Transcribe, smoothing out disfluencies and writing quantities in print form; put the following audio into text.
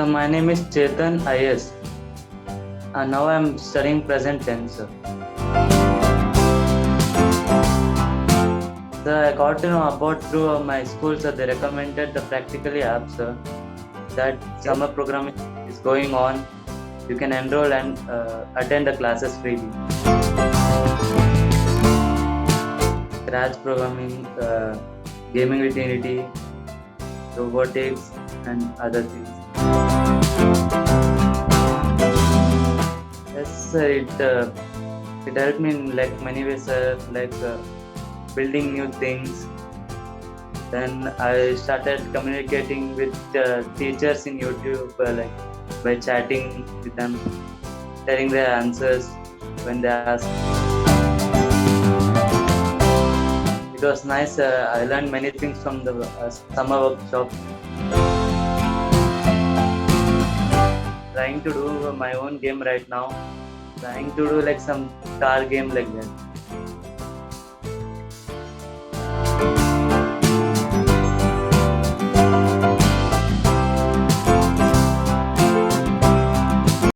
My name is Chetan I S. Now I'm studying present tense. I got to know about through my school, so they recommended the Practically app, that summer program is going on. You can enroll and attend the classes freely. Scratch programming, gaming with Unity, robotics, and other things. Yes, it helped me in like many ways, building new things. Then I started communicating with teachers in YouTube, by chatting with them, telling their answers when they ask. It was nice. I learned many things from the summer workshop. Trying to do my own game right now. Trying to do like some car game like that.